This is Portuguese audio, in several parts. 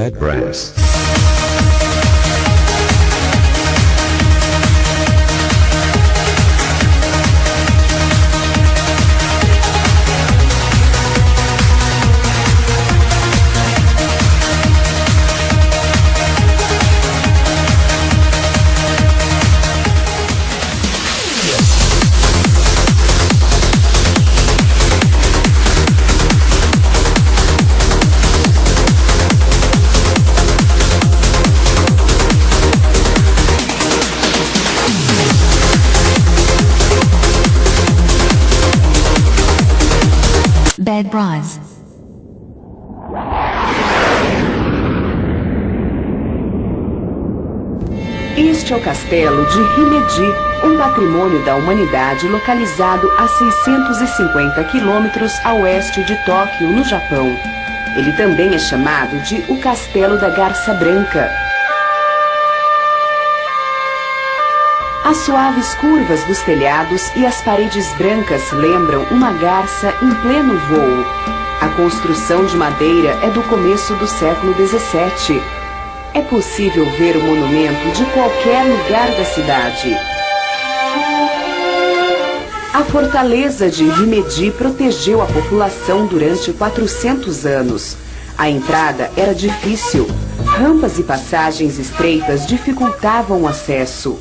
Bad Brands. Bad Bras. Este é o castelo de Himeji, um patrimônio da humanidade localizado a 650 quilômetros a oeste de Tóquio, no Japão. Ele também é chamado de o Castelo da Garça Branca. As suaves curvas dos telhados e as paredes brancas lembram uma garça em pleno voo. A construção de madeira é do começo do século XVII. É possível ver o monumento de qualquer lugar da cidade. A fortaleza de Himeji protegeu a população durante 400 anos. A entrada era difícil. Rampas e passagens estreitas dificultavam o acesso.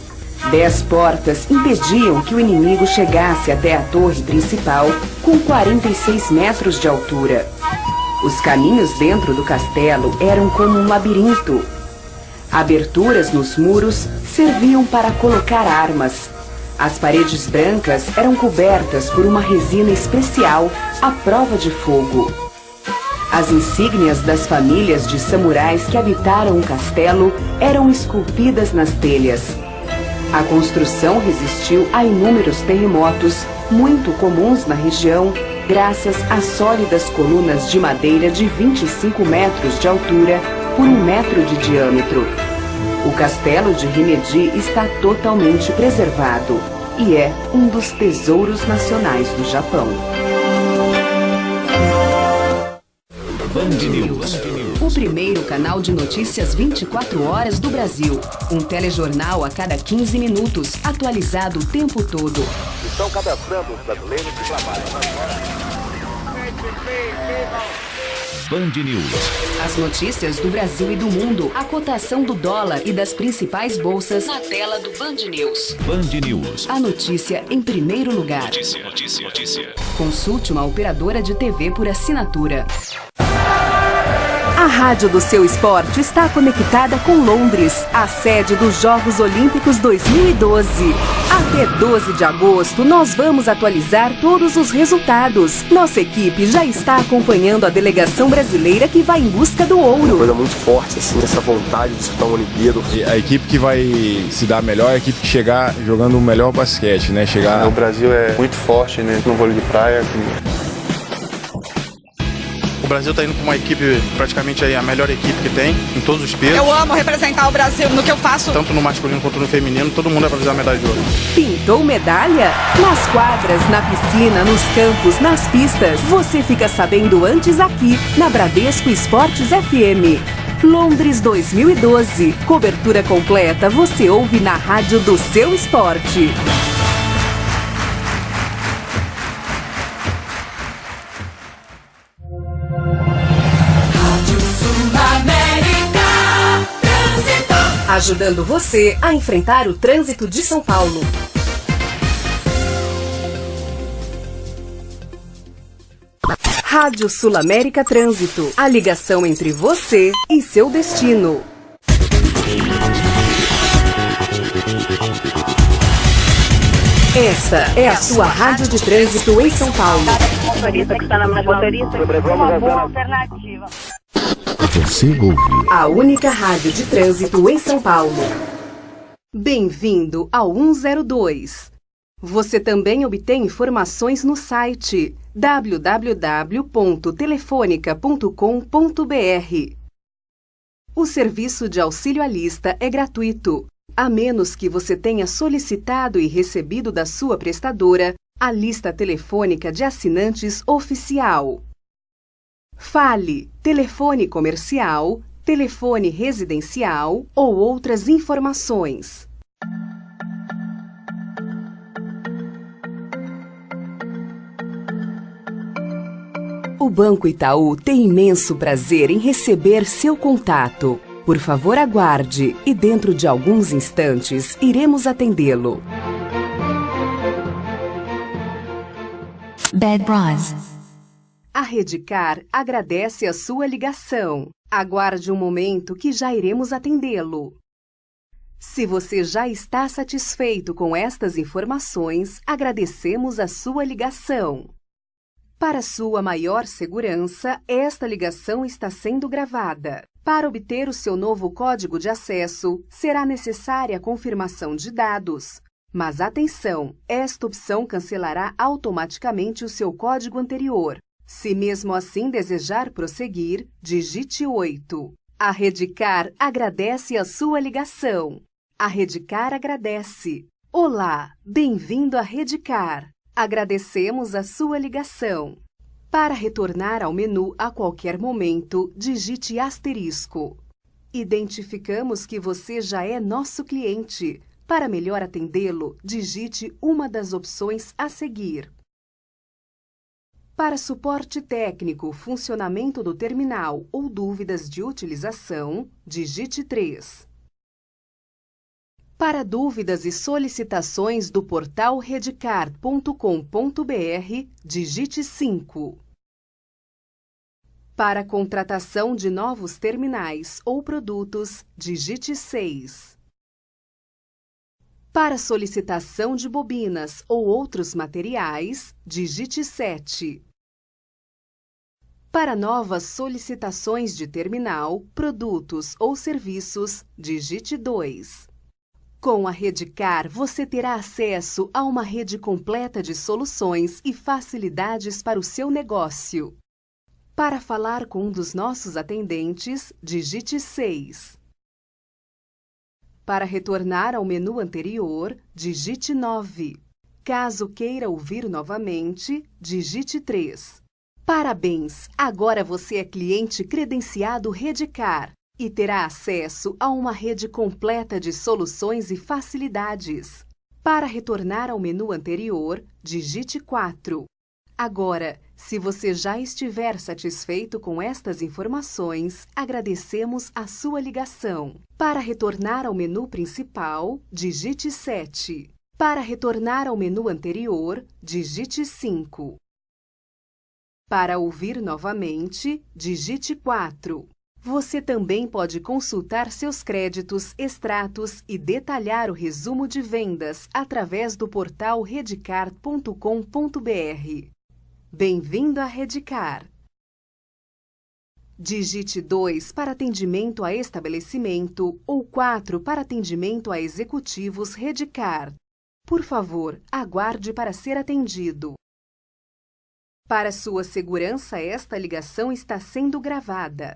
10 portas impediam que o inimigo chegasse até a torre principal, com 46 metros de altura. Os caminhos dentro do castelo eram como um labirinto. Aberturas nos muros serviam para colocar armas. As paredes brancas eram cobertas por uma resina especial à prova de fogo. As insígnias das famílias de samurais que habitaram o castelo eram esculpidas nas telhas. A construção resistiu a inúmeros terremotos, muito comuns na região, graças às sólidas colunas de madeira de 25 metros de altura por 1 metro de diâmetro. O castelo de Himeji está totalmente preservado e é um dos tesouros nacionais do Japão. Band News. O primeiro canal de notícias 24 horas do Brasil. Um telejornal a cada 15 minutos, atualizado o tempo todo. Estão cadastrando os brasileiros que trabalham. Band News. As notícias do Brasil e do mundo, a cotação do dólar e das principais bolsas na tela do Band News. Band News. A notícia em primeiro lugar. Notícia. Consulte uma operadora de TV por assinatura. A rádio do seu esporte está conectada com Londres, a sede dos Jogos Olímpicos 2012. Até 12 de agosto, nós vamos atualizar todos os resultados. Nossa equipe já está acompanhando a delegação brasileira que vai em busca do ouro. Uma coisa muito forte, assim, essa vontade de disputar uma Olimpíada. A equipe que vai se dar melhor é a equipe que chegar jogando o melhor basquete, né? O Brasil é muito forte, né, no vôlei de praia. O Brasil está indo com uma equipe, praticamente a melhor equipe que tem, em todos os pesos. Eu amo representar o Brasil no que eu faço. Tanto no masculino quanto no feminino, todo mundo vai fazer a medalha de ouro. Pintou medalha? Nas quadras, na piscina, nos campos, nas pistas. Você fica sabendo antes aqui, na Bradesco Esportes FM. Londres 2012. Cobertura completa você ouve na rádio do seu esporte. Ajudando você a enfrentar o trânsito de São Paulo. Rádio Sul América Trânsito. A ligação entre você e seu destino. Essa é a sua rádio de trânsito em São Paulo. Motorista que está na motorista, uma boa alternativa. Você ouve A única rádio de trânsito em São Paulo. Bem-vindo ao 102. Você também obtém informações no site www.telefonica.com.br. O serviço de auxílio à lista é gratuito, a menos que você tenha solicitado e recebido da sua prestadora a lista telefônica de assinantes oficial. Fale, telefone comercial telefone residencial ou outras informações. O Banco Itaú tem imenso prazer em receber seu contato. Por favor, aguarde e dentro de alguns instantes iremos atendê-lo. Bed Bras. A Redcar agradece a sua ligação. Aguarde um momento que já iremos atendê-lo. Se você já está satisfeito com estas informações, agradecemos a sua ligação. Para sua maior segurança, esta ligação está sendo gravada. Para obter o seu novo código de acesso, será necessária a confirmação de dados. Mas atenção, esta opção cancelará automaticamente o seu código anterior. Se mesmo assim desejar prosseguir, digite 8. A Redcar agradece a sua ligação. A Redcar agradece. Olá, bem-vindo à Redcar. Agradecemos a sua ligação. Para retornar ao menu a qualquer momento, digite asterisco. Identificamos que você já é nosso cliente. Para melhor atendê-lo, digite uma das opções a seguir. Para suporte técnico, funcionamento do terminal ou dúvidas de utilização, digite 3. Para dúvidas e solicitações do portal redcar.com.br, digite 5. Para contratação de novos terminais ou produtos, digite 6. Para solicitação de bobinas ou outros materiais, digite 7. Para novas solicitações de terminal, produtos ou serviços, digite 2. Com a Redcar, você terá acesso a uma rede completa de soluções e facilidades para o seu negócio. Para falar com um dos nossos atendentes, digite 6. Para retornar ao menu anterior, digite 9. Caso queira ouvir novamente, digite 3. Parabéns! Agora você é cliente credenciado Redcar e terá acesso a uma rede completa de soluções e facilidades. Para retornar ao menu anterior, digite 4. Agora, se você já estiver satisfeito com estas informações, agradecemos a sua ligação. Para retornar ao menu principal, digite 7. Para retornar ao menu anterior, digite 5. Para ouvir novamente, digite 4. Você também pode consultar seus créditos, extratos e detalhar o resumo de vendas através do portal redcar.com.br. Bem-vindo à Redcar. Digite 2 para atendimento a estabelecimento ou 4 para atendimento a executivos Redcar. Por favor, aguarde para ser atendido. Para sua segurança, esta ligação está sendo gravada.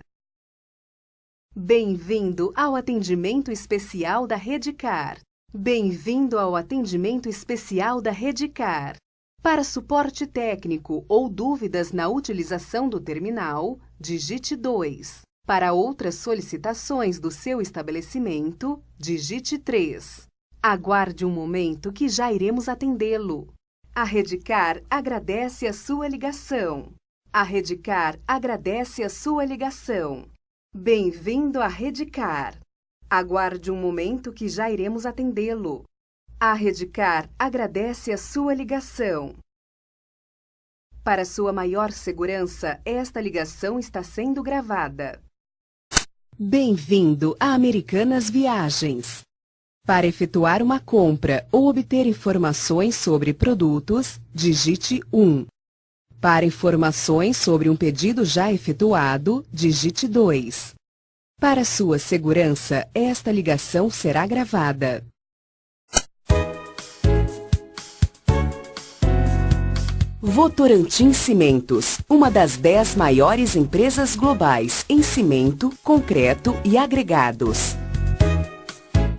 Bem-vindo ao atendimento especial da Redcar. Bem-vindo ao atendimento especial da Redcar. Para suporte técnico ou dúvidas na utilização do terminal, digite 2. Para outras solicitações do seu estabelecimento, digite 3. Aguarde um momento que já iremos atendê-lo. A Redcar agradece a sua ligação. A Redcar agradece a sua ligação. Bem-vindo à Redcar. Aguarde um momento que já iremos atendê-lo. A Redcar agradece a sua ligação. Para sua maior segurança, esta ligação está sendo gravada. Bem-vindo a Americanas Viagens. Para efetuar uma compra ou obter informações sobre produtos, digite 1. Para informações sobre um pedido já efetuado, digite 2. Para sua segurança, esta ligação será gravada. Votorantim Cimentos, uma das 10 maiores empresas globais em cimento, concreto e agregados.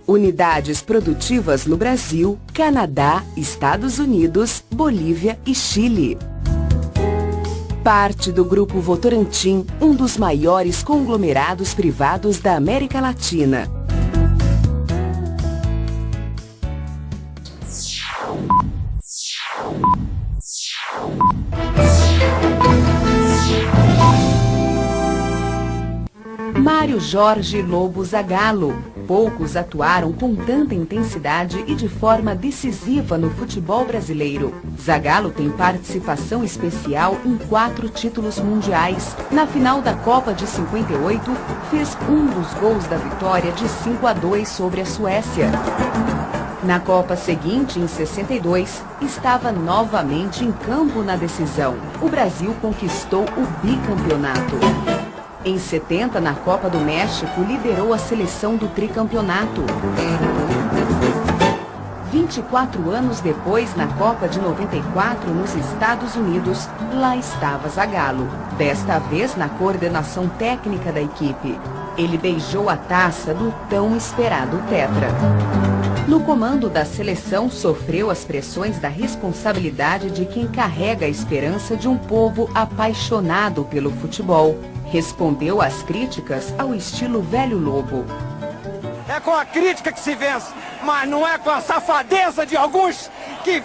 Unidades produtivas no Brasil, Canadá, Estados Unidos, Bolívia e Chile. Parte do Grupo Votorantim, um dos maiores conglomerados privados da América Latina. Mário Jorge Lobo Zagallo. Poucos atuaram com tanta intensidade e de forma decisiva no futebol brasileiro. Zagallo tem participação especial em 4 títulos mundiais. Na final da Copa de 58, fez um dos gols da vitória de 5-2 sobre a Suécia. Na Copa seguinte, em 62, estava novamente em campo na decisão. O Brasil conquistou o bicampeonato. Em 70, na Copa do México, liderou a seleção do tricampeonato. 24 anos depois, na Copa de 94, nos Estados Unidos, lá estava Zagallo, desta vez na coordenação técnica da equipe. Ele beijou a taça do tão esperado tetra. No comando da seleção, sofreu as pressões da responsabilidade de quem carrega a esperança de um povo apaixonado pelo futebol. Respondeu às críticas ao estilo velho Lobo. É com a crítica que se vence, mas não é com a safadeza de alguns que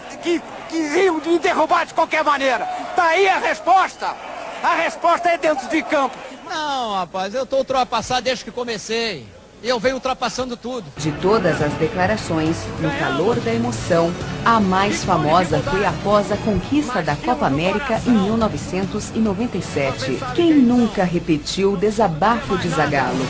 riam de derrubar de qualquer maneira. Tá aí a resposta. A resposta é dentro de campo. Não, rapaz, eu tô ultrapassado desde que comecei. Eu venho ultrapassando tudo. De todas as declarações, no calor da emoção, a mais famosa foi após a conquista da Copa América em 1997. Quem nunca repetiu o desabafo de Zagallo?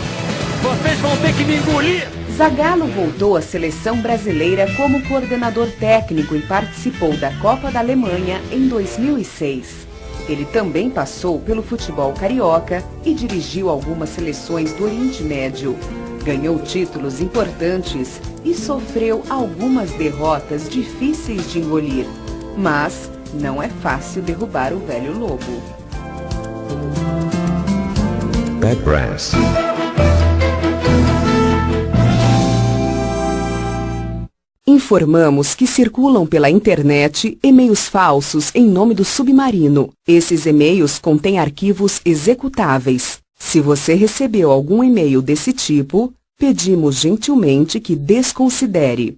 Vocês vão ter que me engolir! Zagallo voltou à seleção brasileira como coordenador técnico e participou da Copa da Alemanha em 2006. Ele também passou pelo futebol carioca e dirigiu algumas seleções do Oriente Médio. Ganhou títulos importantes e sofreu algumas derrotas difíceis de engolir. Mas não é fácil derrubar o velho Lobo. Bad Brass. Informamos que circulam pela internet e-mails falsos em nome do Submarino. Esses e-mails contêm arquivos executáveis. Se você recebeu algum e-mail desse tipo, pedimos gentilmente que desconsidere.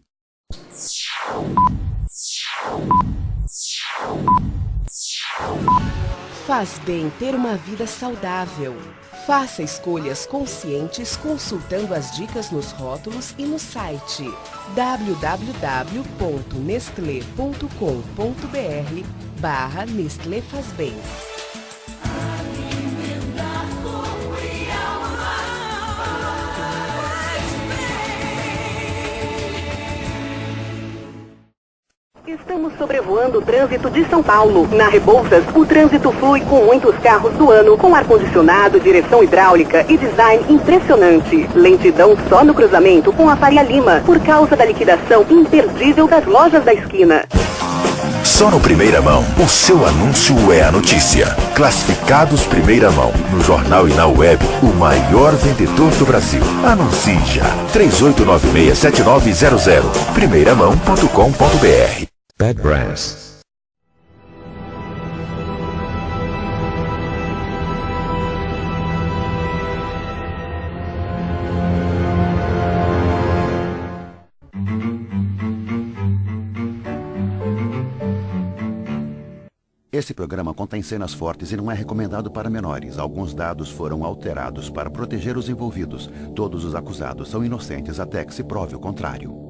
Faz bem ter uma vida saudável. Faça escolhas conscientes consultando as dicas nos rótulos e no site www.nestle.com.br/Nestlé Faz Bem. Estamos sobrevoando o trânsito de São Paulo. Na Rebouças, o trânsito flui com muitos carros do ano, com ar-condicionado, direção hidráulica e design impressionante. Lentidão só no cruzamento com a Faria Lima, por causa da liquidação imperdível das lojas da esquina. Só no Primeira Mão, o seu anúncio é a notícia. Classificados Primeira Mão, no jornal e na web, o maior vendedor do Brasil. Anuncie já. 3896-7900. primeiramão.com.br. Bad Brass. Esse programa contém cenas fortes e não é recomendado para menores. Alguns dados foram alterados para proteger os envolvidos. Todos os acusados são inocentes até que se prove o contrário.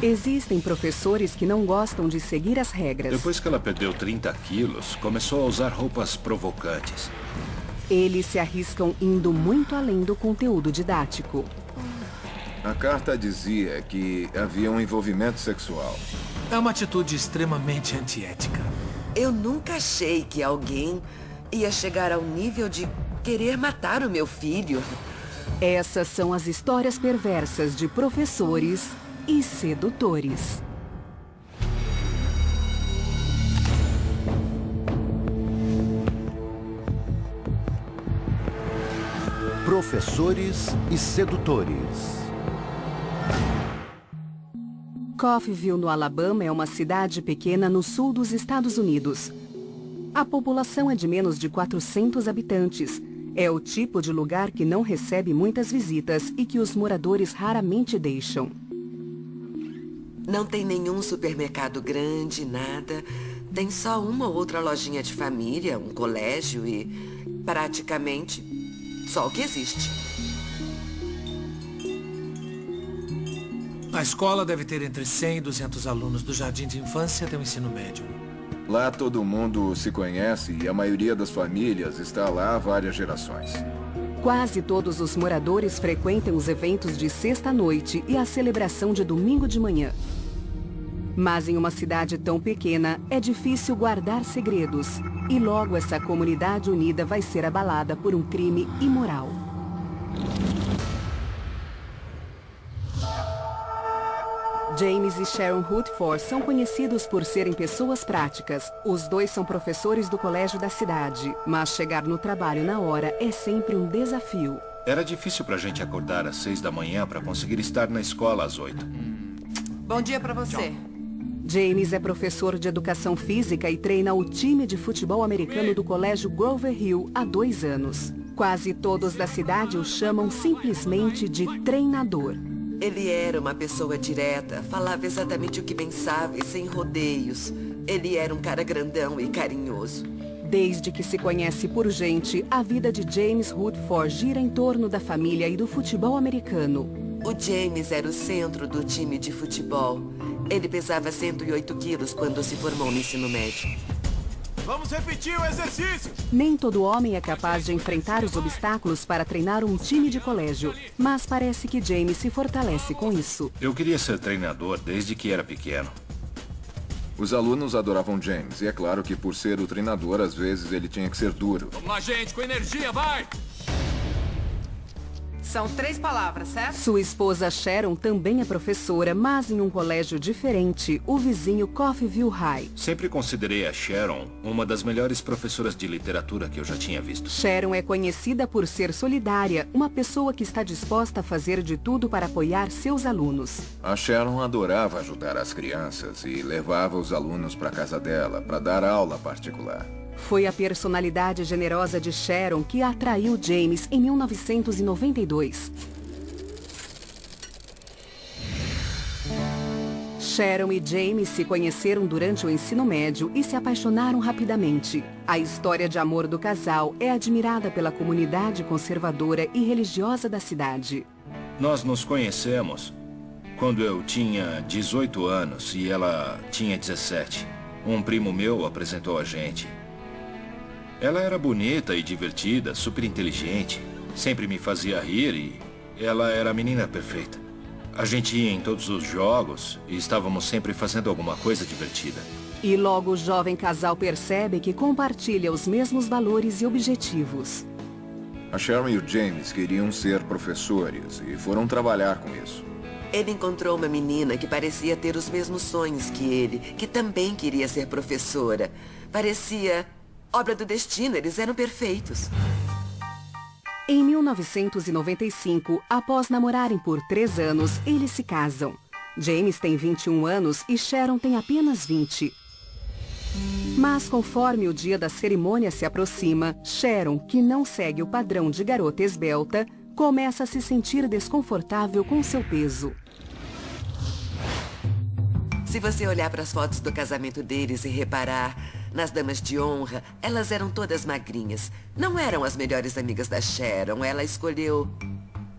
Existem professores que não gostam de seguir as regras. Depois que ela perdeu 30 quilos, começou a usar roupas provocantes. Eles se arriscam indo muito além do conteúdo didático. A carta dizia que havia um envolvimento sexual. É uma atitude extremamente antiética. Eu nunca achei que alguém ia chegar ao nível de querer matar o meu filho. Essas são as histórias perversas de professores e sedutores. Professores e sedutores. Coffeyville, no Alabama, é uma cidade pequena no sul dos Estados Unidos. A população é de menos de 400 habitantes. É o tipo de lugar que não recebe muitas visitas e que os moradores raramente deixam. Não tem nenhum supermercado grande, nada. Tem só uma ou outra lojinha de família, um colégio e, praticamente, só o que existe. A escola deve ter entre 100 e 200 alunos do jardim de infância até o ensino médio. Lá todo mundo se conhece e a maioria das famílias está lá há várias gerações. Quase todos os moradores frequentam os eventos de sexta-noite e a celebração de domingo de manhã. Mas em uma cidade tão pequena, é difícil guardar segredos. E logo essa comunidade unida vai ser abalada por um crime imoral. James e Sharon Rutherford são conhecidos por serem pessoas práticas. Os dois são professores do colégio da cidade, mas chegar no trabalho na hora é sempre um desafio. Era difícil pra gente acordar às 6 da manhã para conseguir estar na escola às 8. Bom dia pra você. James é professor de educação física e treina o time de futebol americano do colégio Grover Hill há 2 anos. Quase todos da cidade o chamam simplesmente de treinador. Ele era uma pessoa direta, falava exatamente o que pensava e sem rodeios. Ele era um cara grandão e carinhoso. Desde que se conhece por gente, a vida de James Rutherford gira em torno da família e do futebol americano. O James era o centro do time de futebol. Ele pesava 108 quilos quando se formou no ensino médio. Vamos repetir o exercício! Nem todo homem é capaz de enfrentar os obstáculos para treinar um time de colégio, mas parece que James se fortalece com isso. Eu queria ser treinador desde que era pequeno. Os alunos adoravam James, e é claro que por ser o treinador, às vezes ele tinha que ser duro. Vamos lá, gente, com energia, vai! São 3 palavras, certo? Sua esposa Sharon também é professora, mas em um colégio diferente, o vizinho Coffeyville High. Sempre considerei a Sharon uma das melhores professoras de literatura que eu já tinha visto. Sharon é conhecida por ser solidária, uma pessoa que está disposta a fazer de tudo para apoiar seus alunos. A Sharon adorava ajudar as crianças e levava os alunos para casa dela para dar aula particular. Foi a personalidade generosa de Sharon que atraiu James em 1992. Sharon e James se conheceram durante o ensino médio e se apaixonaram rapidamente. A história de amor do casal é admirada pela comunidade conservadora e religiosa da cidade. Nós nos conhecemos quando eu tinha 18 anos e ela tinha 17. Um primo meu apresentou a gente. Ela era bonita e divertida, super inteligente, sempre me fazia rir e ela era a menina perfeita. A gente ia em todos os jogos e estávamos sempre fazendo alguma coisa divertida. E logo o jovem casal percebe que compartilha os mesmos valores e objetivos. A Sharon e o James queriam ser professores e foram trabalhar com isso. Ele encontrou uma menina que parecia ter os mesmos sonhos que ele, que também queria ser professora. Parecia obra do destino, eles eram perfeitos. Em 1995, após namorarem por 3 anos, eles se casam. James tem 21 anos e Sharon tem apenas 20. Mas conforme o dia da cerimônia se aproxima, Sharon, que não segue o padrão de garota esbelta, começa a se sentir desconfortável com seu peso. Se você olhar para as fotos do casamento deles e reparar nas damas de honra, elas eram todas magrinhas. Não eram as melhores amigas da Sharon. Ela escolheu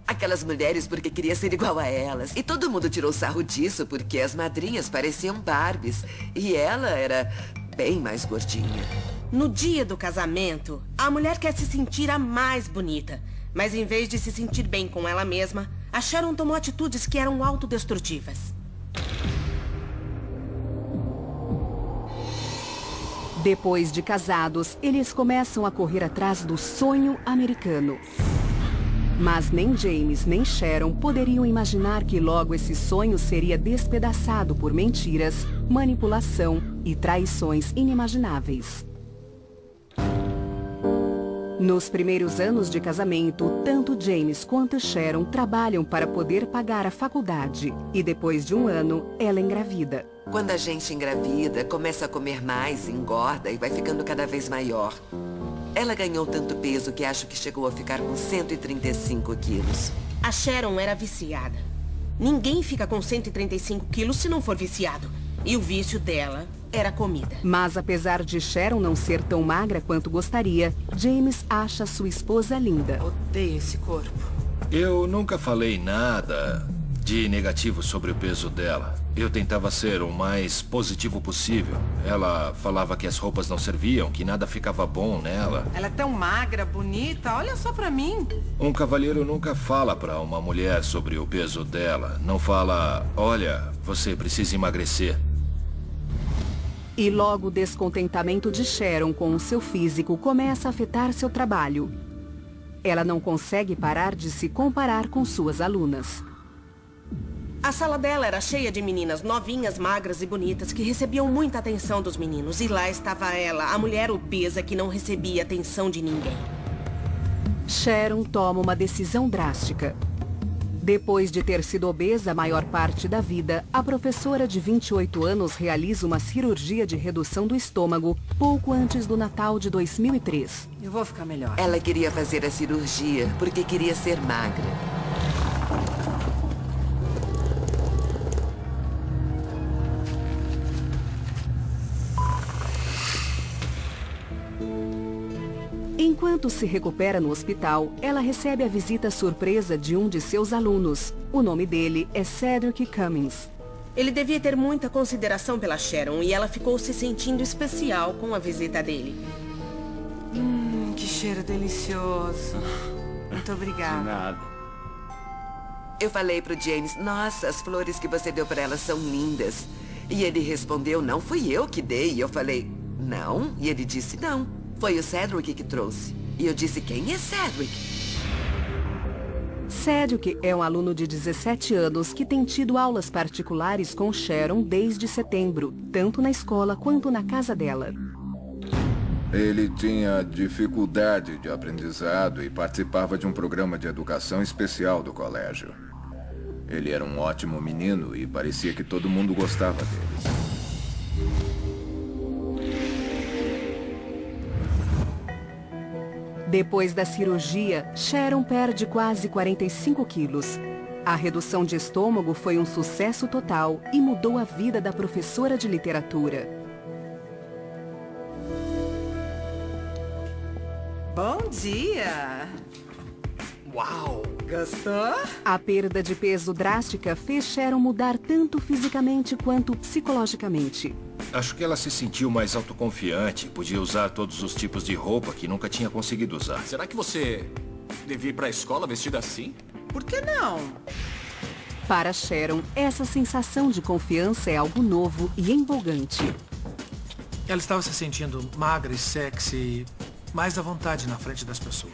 aquelas mulheres porque queria ser igual a elas. E todo mundo tirou sarro disso porque as madrinhas pareciam Barbies. E ela era bem mais gordinha. No dia do casamento, a mulher quer se sentir a mais bonita. Mas em vez de se sentir bem com ela mesma, a Sharon tomou atitudes que eram autodestrutivas. Depois de casados, eles começam a correr atrás do sonho americano. Mas nem James nem Sharon poderiam imaginar que logo esse sonho seria despedaçado por mentiras, manipulação e traições inimagináveis. Nos primeiros anos de casamento, tanto James quanto Sharon trabalham para poder pagar a faculdade. E depois de um ano, ela engravida. Quando a gente engravida, começa a comer mais, engorda e vai ficando cada vez maior. Ela ganhou tanto peso que acho que chegou a ficar com 135 quilos. A Sharon era viciada. Ninguém fica com 135 quilos se não for viciado. E o vício dela era comida. Mas apesar de Sharon não ser tão magra quanto gostaria, James acha sua esposa linda. Odeio esse corpo. Eu nunca falei nada de negativo sobre o peso dela. Eu tentava ser o mais positivo possível. Ela falava que as roupas não serviam, que nada ficava bom nela. Ela é tão magra, bonita, olha só pra mim. Um cavalheiro nunca fala pra uma mulher sobre o peso dela. Não fala, olha, você precisa emagrecer. E logo o descontentamento de Sharon com o seu físico começa a afetar seu trabalho. Ela não consegue parar de se comparar com suas alunas. A sala dela era cheia de meninas novinhas, magras e bonitas que recebiam muita atenção dos meninos. E lá estava ela, a mulher obesa que não recebia atenção de ninguém. Sharon toma uma decisão drástica. Depois de ter sido obesa a maior parte da vida, a professora de 28 anos realiza uma cirurgia de redução do estômago pouco antes do Natal de 2003. Eu vou ficar melhor. Ela queria fazer a cirurgia porque queria ser magra. Enquanto se recupera no hospital, ela recebe a visita surpresa de um de seus alunos. O nome dele é Cedric Cummings. Ele devia ter muita consideração pela Sharon e ela ficou se sentindo especial com a visita dele. Que cheiro delicioso. Muito obrigada. De nada. Eu falei pro James, nossa, as flores que você deu pra ela são lindas. E ele respondeu, não fui eu que dei. E eu falei, não. E ele disse, não. Foi o Cedric que trouxe. E eu disse, quem é Cedric? Cedric é um aluno de 17 anos que tem tido aulas particulares com Sharon desde setembro, tanto na escola quanto na casa dela. Ele tinha dificuldade de aprendizado e participava de um programa de educação especial do colégio. Ele era um ótimo menino e parecia que todo mundo gostava dele. Depois da cirurgia, Sharon perde quase 45 quilos. A redução de estômago foi um sucesso total e mudou a vida da professora de literatura. Bom dia! Uau! Gostou? A perda de peso drástica fez Sharon mudar tanto fisicamente quanto psicologicamente. Acho que ela se sentiu mais autoconfiante, podia usar todos os tipos de roupa que nunca tinha conseguido usar. Será que você devia ir pra escola vestida assim? Por que não? Para Sharon, essa sensação de confiança é algo novo e empolgante. Ela estava se sentindo magra e sexy, mais à vontade na frente das pessoas.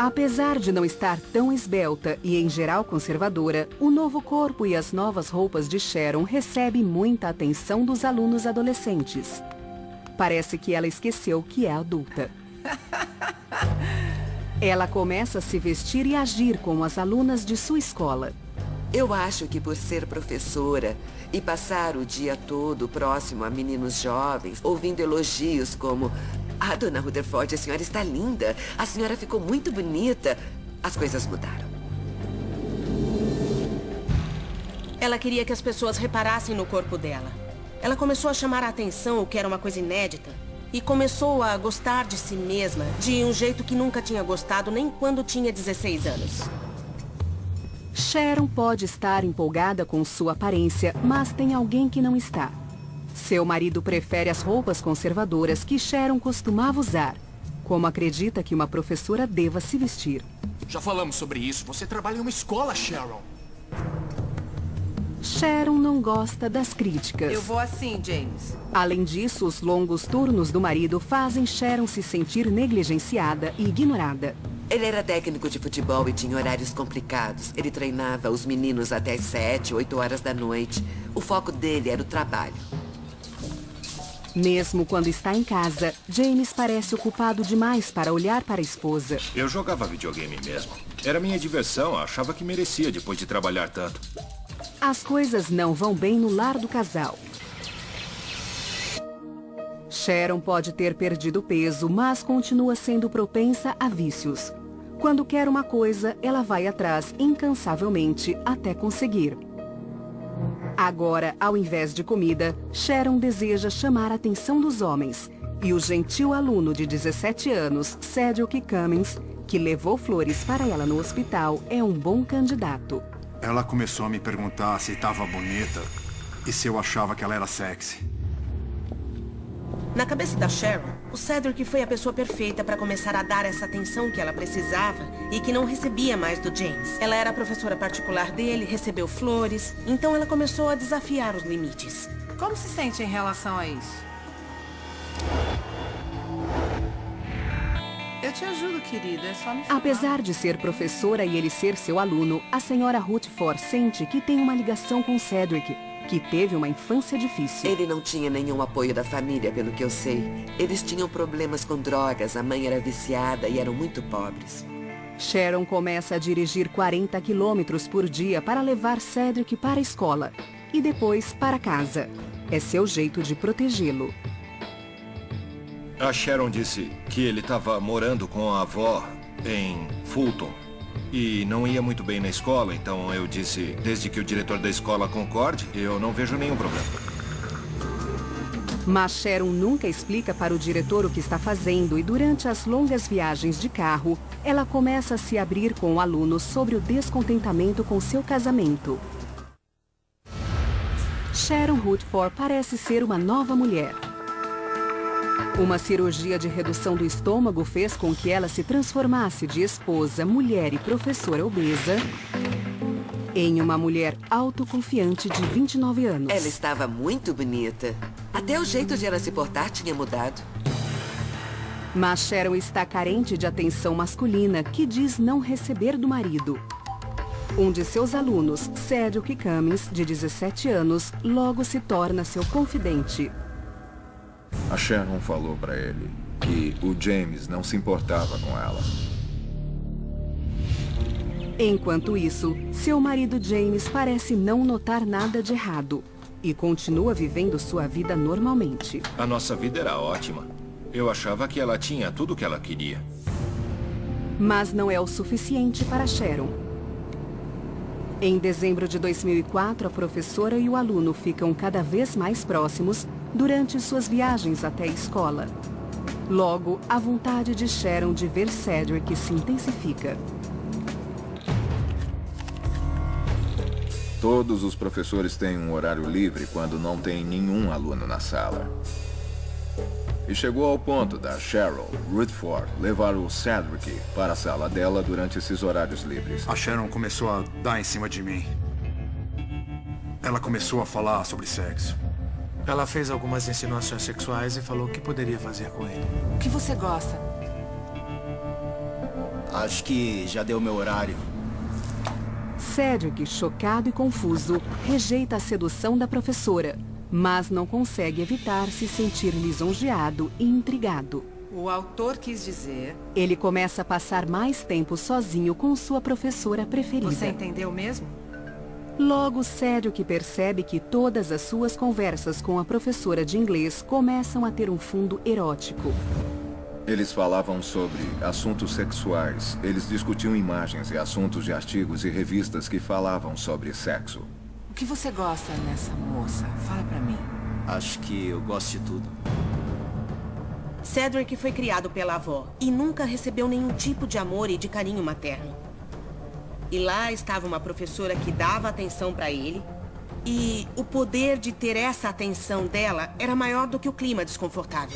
Apesar de não estar tão esbelta e em geral conservadora, o novo corpo e as novas roupas de Sharon recebem muita atenção dos alunos adolescentes. Parece que ela esqueceu que é adulta. Ela começa a se vestir e agir como as alunas de sua escola. Eu acho que por ser professora e passar o dia todo próximo a meninos jovens, ouvindo elogios como "Ah, dona Rutherford, a senhora está linda. A senhora ficou muito bonita." As coisas mudaram. Ela queria que as pessoas reparassem no corpo dela. Ela começou a chamar a atenção, o que era uma coisa inédita. E começou a gostar de si mesma, de um jeito que nunca tinha gostado nem quando tinha 16 anos. Sharon pode estar empolgada com sua aparência, mas tem alguém que não está. Seu marido prefere as roupas conservadoras que Sharon costumava usar, como acredita que uma professora deva se vestir. Já falamos sobre isso. Você trabalha em uma escola, Sharon. Sharon não gosta das críticas. Eu vou assim, James. Além disso, os longos turnos do marido fazem Sharon se sentir negligenciada e ignorada. Ele era técnico de futebol e tinha horários complicados. Ele treinava os meninos até as 7, 8 horas da noite. O foco dele era o trabalho. Mesmo quando está em casa, James parece ocupado demais para olhar para a esposa. Eu jogava videogame mesmo. Era minha diversão, achava que merecia depois de trabalhar tanto. As coisas não vão bem no lar do casal. Sharon pode ter perdido peso, mas continua sendo propensa a vícios. Quando quer uma coisa, ela vai atrás incansavelmente até conseguir. Agora, ao invés de comida, Sharon deseja chamar a atenção dos homens. E o gentil aluno de 17 anos, Cedric Cummings, que levou flores para ela no hospital, é um bom candidato. Ela começou a me perguntar se estava bonita e se eu achava que ela era sexy. Na cabeça da Sharon, o Cedric foi a pessoa perfeita para começar a dar essa atenção que ela precisava e que não recebia mais do James. Ela era a professora particular dele, recebeu flores, então ela começou a desafiar os limites. Como se sente em relação a isso? Eu te ajudo, querida, é só me falar. Apesar de ser professora e ele ser seu aluno, a senhora Rutherford sente que tem uma ligação com Cedric, que teve uma infância difícil. Ele não tinha nenhum apoio da família, pelo que eu sei. Eles tinham problemas com drogas, a mãe era viciada e eram muito pobres. Sharon começa a dirigir 40 quilômetros por dia para levar Cedric para a escola e depois para casa. É seu jeito de protegê-lo. A Sharon disse que ele estava morando com a avó em Fulton. E não ia muito bem na escola, então eu disse, desde que o diretor da escola concorde, eu não vejo nenhum problema. Mas Sharon nunca explica para o diretor o que está fazendo e durante as longas viagens de carro, ela começa a se abrir com o aluno sobre o descontentamento com seu casamento. Sharon Rutherford parece ser uma nova mulher. Uma cirurgia de redução do estômago fez com que ela se transformasse de esposa, mulher e professora obesa em uma mulher autoconfiante de 29 anos. Ela estava muito bonita. Até o jeito de ela se portar tinha mudado. Mas Sharon está carente de atenção masculina que diz não receber do marido. Um de seus alunos, Cedric Cummings, de 17 anos, logo se torna seu confidente. A Sharon falou para ele que o James não se importava com ela. Enquanto isso, seu marido James parece não notar nada de errado e continua vivendo sua vida normalmente. A nossa vida era ótima. Eu achava que ela tinha tudo o que ela queria. Mas não é o suficiente para Sharon. Em dezembro de 2004, a professora e o aluno ficam cada vez mais próximos durante suas viagens até a escola. Logo, a vontade de Sharon de ver Cedric se intensifica. Todos os professores têm um horário livre quando não tem nenhum aluno na sala. E chegou ao ponto da Sharon Rutherford levar o Cedric para a sala dela durante esses horários livres. A Sharon começou a dar em cima de mim. Ela começou a falar sobre sexo. Ela fez algumas insinuações sexuais e falou o que poderia fazer com ele. O que você gosta? Acho que já deu meu horário. Cedric, chocado e confuso, rejeita a sedução da professora, mas não consegue evitar se sentir lisonjeado e intrigado. O autor quis dizer... Ele começa a passar mais tempo sozinho com sua professora preferida. Você entendeu mesmo? Logo, Cedric percebe que todas as suas conversas com a professora de inglês começam a ter um fundo erótico. Eles falavam sobre assuntos sexuais. Eles discutiam imagens e assuntos de artigos e revistas que falavam sobre sexo. O que você gosta nessa moça? Fala pra mim. Acho que eu gosto de tudo. Cedric foi criado pela avó e nunca recebeu nenhum tipo de amor e de carinho materno. E lá estava uma professora que dava atenção pra ele. E o poder de ter essa atenção dela era maior do que o clima desconfortável.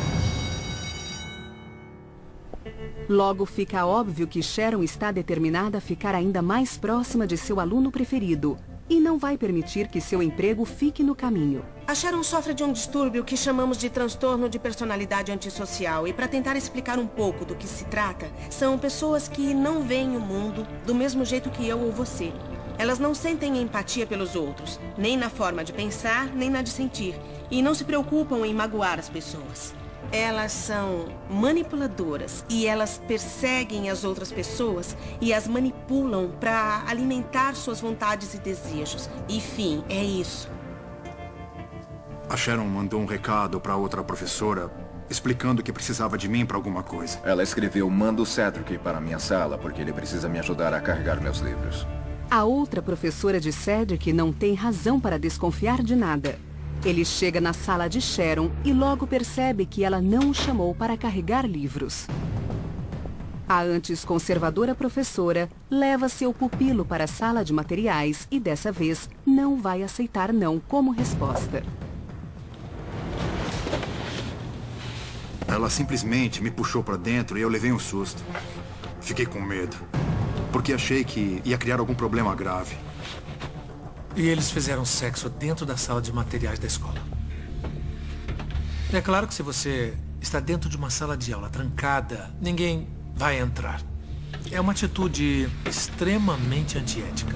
Logo fica óbvio que Sharon está determinada a ficar ainda mais próxima de seu aluno preferido e não vai permitir que seu emprego fique no caminho. A Sharon sofre de um distúrbio que chamamos de transtorno de personalidade antissocial e para tentar explicar um pouco do que se trata, são pessoas que não veem o mundo do mesmo jeito que eu ou você. Elas não sentem empatia pelos outros, nem na forma de pensar, nem na de sentir, e não se preocupam em magoar as pessoas. Elas são manipuladoras e elas perseguem as outras pessoas e as manipulam para alimentar suas vontades e desejos. Enfim, é isso. A Sharon mandou um recado para outra professora explicando que precisava de mim para alguma coisa. Ela escreveu: manda o Cedric para minha sala porque ele precisa me ajudar a carregar meus livros. A outra professora de Cedric não tem razão para desconfiar de nada. Ele chega na sala de Sharon e logo percebe que ela não o chamou para carregar livros. A antes conservadora professora leva seu pupilo para a sala de materiais e dessa vez não vai aceitar não como resposta. Ela simplesmente me puxou para dentro e eu levei um susto. Fiquei com medo, porque achei que ia criar algum problema grave. E eles fizeram sexo dentro da sala de materiais da escola. É claro que se você está dentro de uma sala de aula trancada, ninguém vai entrar. É uma atitude extremamente antiética.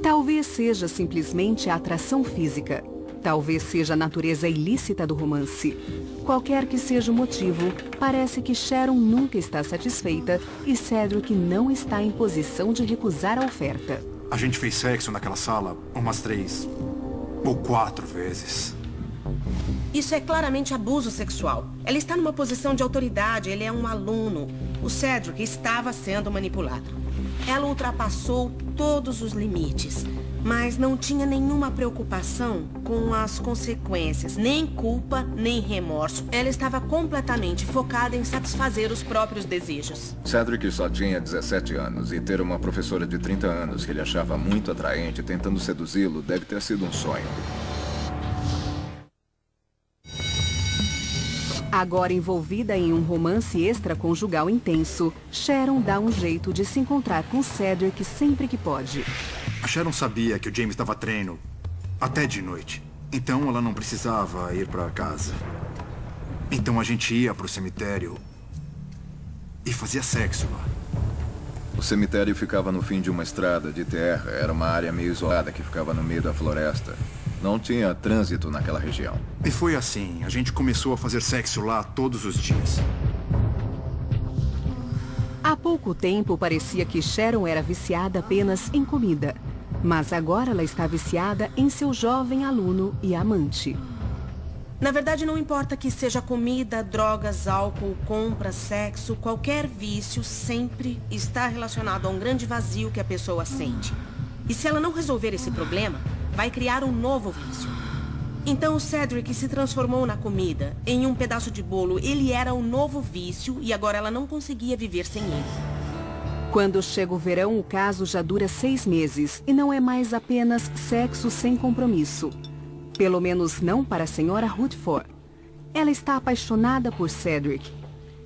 Talvez seja simplesmente a atração física. Talvez seja a natureza ilícita do romance. Qualquer que seja o motivo, parece que Sharon nunca está satisfeita e Cedric não está em posição de recusar a oferta. A gente fez sexo naquela sala umas 3 ou 4 vezes. Isso é claramente abuso sexual. Ela está numa posição de autoridade, ele é um aluno. O Cedric estava sendo manipulado. Ela ultrapassou todos os limites, mas não tinha nenhuma preocupação com as consequências, nem culpa, nem remorso. Ela estava completamente focada em satisfazer os próprios desejos. Cedric só tinha 17 anos e ter uma professora de 30 anos que ele achava muito atraente tentando seduzi-lo deve ter sido um sonho. Agora envolvida em um romance extraconjugal intenso, Sharon dá um jeito de se encontrar com Cedric sempre que pode. A Sharon sabia que o James dava treino até de noite, então ela não precisava ir para casa. Então a gente ia para o cemitério e fazia sexo lá. O cemitério ficava no fim de uma estrada de terra. Era uma área meio isolada que ficava no meio da floresta. Não tinha trânsito naquela região. E foi assim. A gente começou a fazer sexo lá todos os dias. Há pouco tempo parecia que Sharon era viciada apenas em comida. Mas agora ela está viciada em seu jovem aluno e amante. Na verdade, não importa que seja comida, drogas, álcool, compra, sexo, qualquer vício sempre está relacionado a um grande vazio que a pessoa sente. E se ela não resolver esse problema, vai criar um novo vício. Então o Cedric se transformou na comida, em um pedaço de bolo. Ele era o novo vício e agora ela não conseguia viver sem ele. Quando chega o verão, o caso já dura 6 meses e não é mais apenas sexo sem compromisso. Pelo menos não para a senhora Rutherford. Ela está apaixonada por Cedric.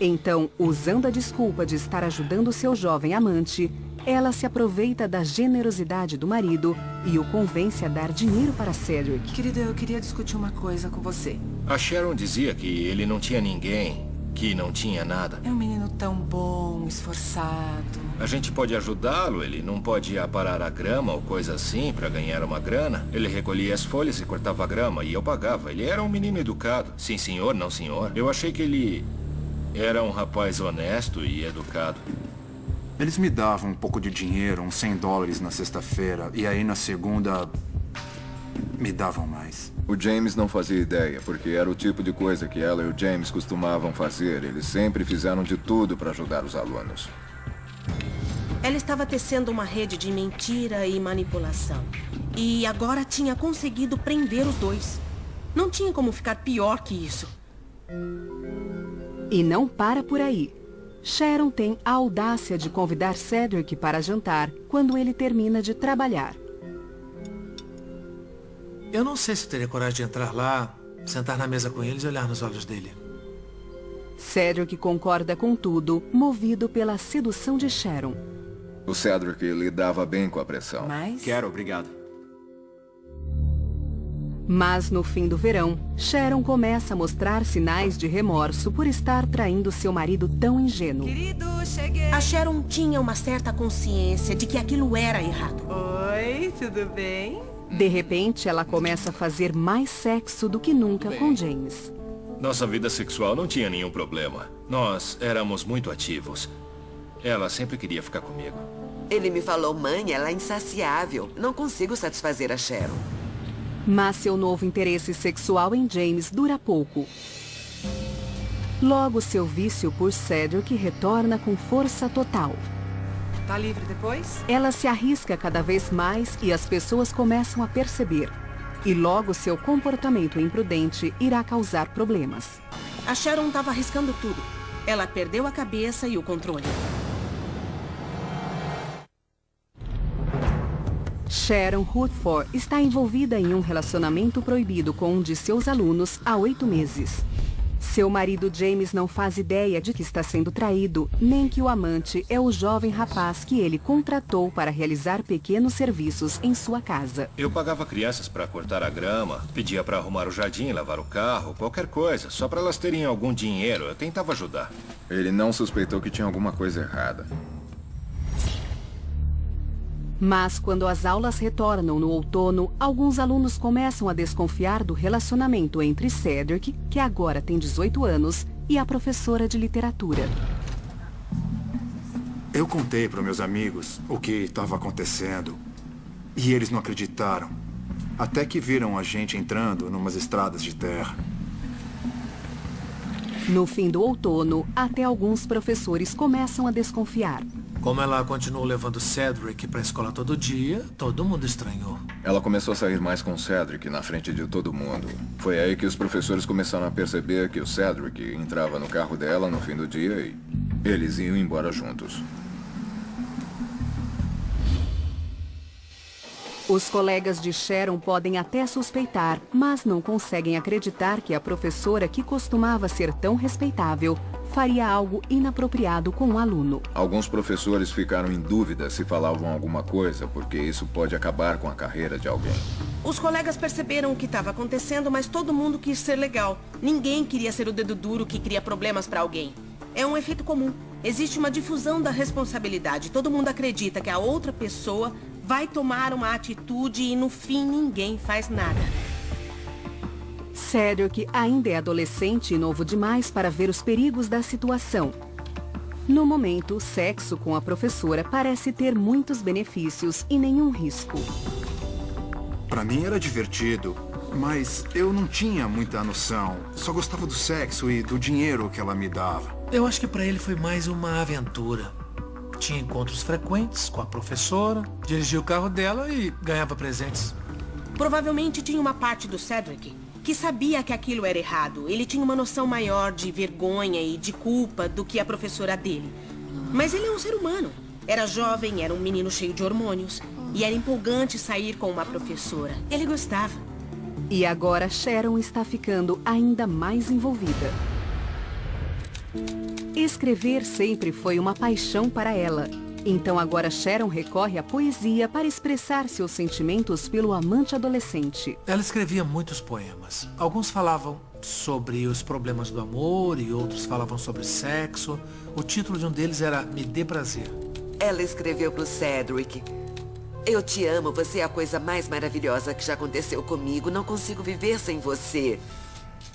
Então, usando a desculpa de estar ajudando seu jovem amante, ela se aproveita da generosidade do marido e o convence a dar dinheiro para Cedric. Querida, eu queria discutir uma coisa com você. A Sharon dizia que ele não tinha ninguém, que não tinha nada. É um menino tão bom, esforçado. A gente pode ajudá-lo, ele não pode aparar a grama ou coisa assim para ganhar uma grana. Ele recolhia as folhas e cortava a grama e eu pagava. Ele era um menino educado. Sim, senhor, não, senhor. Eu achei que ele era um rapaz honesto e educado. Eles me davam um pouco de dinheiro, uns $100 na sexta-feira, e aí na segunda me davam mais. O James não fazia ideia, porque era o tipo de coisa que ela e o James costumavam fazer. Eles sempre fizeram de tudo para ajudar os alunos. Ela estava tecendo uma rede de mentira e manipulação. E agora tinha conseguido prender os dois. Não tinha como ficar pior que isso. E não para por aí. Sharon tem a audácia de convidar Cedric para jantar quando ele termina de trabalhar. Eu não sei se teria coragem de entrar lá, sentar na mesa com eles e olhar nos olhos dele. Cedric concorda com tudo, movido pela sedução de Sharon. O Cedric lidava bem com a pressão. Mas... Quero, obrigado. Mas no fim do verão, Sharon começa a mostrar sinais de remorso por estar traindo seu marido tão ingênuo. Querido, cheguei. A Sharon tinha uma certa consciência de que aquilo era errado. Oi, tudo bem? De repente, ela começa a fazer mais sexo do que nunca com James. Nossa vida sexual não tinha nenhum problema. Nós éramos muito ativos. Ela sempre queria ficar comigo. Ele me falou, mãe, ela é insaciável. Não consigo satisfazer a Sharon. Mas seu novo interesse sexual em James dura pouco. Logo, seu vício por Cedric retorna com força total. Tá livre depois? Ela se arrisca cada vez mais e as pessoas começam a perceber. E logo seu comportamento imprudente irá causar problemas. A Sharon estava arriscando tudo. Ela perdeu a cabeça e o controle. Sharon Rutherford está envolvida em um relacionamento proibido com um de seus alunos há 8 meses. Seu marido James não faz ideia de que está sendo traído, nem que o amante é o jovem rapaz que ele contratou para realizar pequenos serviços em sua casa. Eu pagava crianças para cortar a grama, pedia para arrumar o jardim, lavar o carro, qualquer coisa, só para elas terem algum dinheiro. Eu tentava ajudar. Ele não suspeitou que tinha alguma coisa errada. Mas quando as aulas retornam no outono, alguns alunos começam a desconfiar do relacionamento entre Cedric, que agora tem 18 anos, e a professora de literatura. Eu contei para meus amigos o que estava acontecendo e eles não acreditaram. Até que viram a gente entrando numas estradas de terra. No fim do outono, até alguns professores começam a desconfiar. Como ela continuou levando Cedric para a escola todo dia, todo mundo estranhou. Ela começou a sair mais com Cedric na frente de todo mundo. Foi aí que os professores começaram a perceber que o Cedric entrava no carro dela no fim do dia e eles iam embora juntos. Os colegas de Sharon podem até suspeitar, mas não conseguem acreditar que a professora, que costumava ser tão respeitável, faria algo inapropriado com o aluno. Alguns professores ficaram em dúvida se falavam alguma coisa, porque isso pode acabar com a carreira de alguém. Os colegas perceberam o que estava acontecendo, mas todo mundo quis ser legal. Ninguém queria ser o dedo duro que cria problemas para alguém. É um efeito comum. Existe uma difusão da responsabilidade. Todo mundo acredita que a outra pessoa vai tomar uma atitude e no fim ninguém faz nada. Cedric ainda é adolescente e novo demais para ver os perigos da situação. No momento, o sexo com a professora parece ter muitos benefícios e nenhum risco. Para mim era divertido, mas eu não tinha muita noção. Só gostava do sexo e do dinheiro que ela me dava. Eu acho que para ele foi mais uma aventura. Tinha encontros frequentes com a professora, dirigia o carro dela e ganhava presentes. Provavelmente tinha uma parte do Cedric que sabia que aquilo era errado. Ele tinha uma noção maior de vergonha e de culpa do que a professora dele. Mas ele é um ser humano. Era jovem, era um menino cheio de hormônios. E era empolgante sair com uma professora. Ele gostava. E agora Sharon está ficando ainda mais envolvida. Escrever sempre foi uma paixão para ela. Então agora Sharon recorre à poesia para expressar seus sentimentos pelo amante adolescente. Ela escrevia muitos poemas. Alguns falavam sobre os problemas do amor e outros falavam sobre sexo. O título de um deles era Me Dê Prazer. Ela escreveu pro Cedric: eu te amo, você é a coisa mais maravilhosa que já aconteceu comigo. Não consigo viver sem você.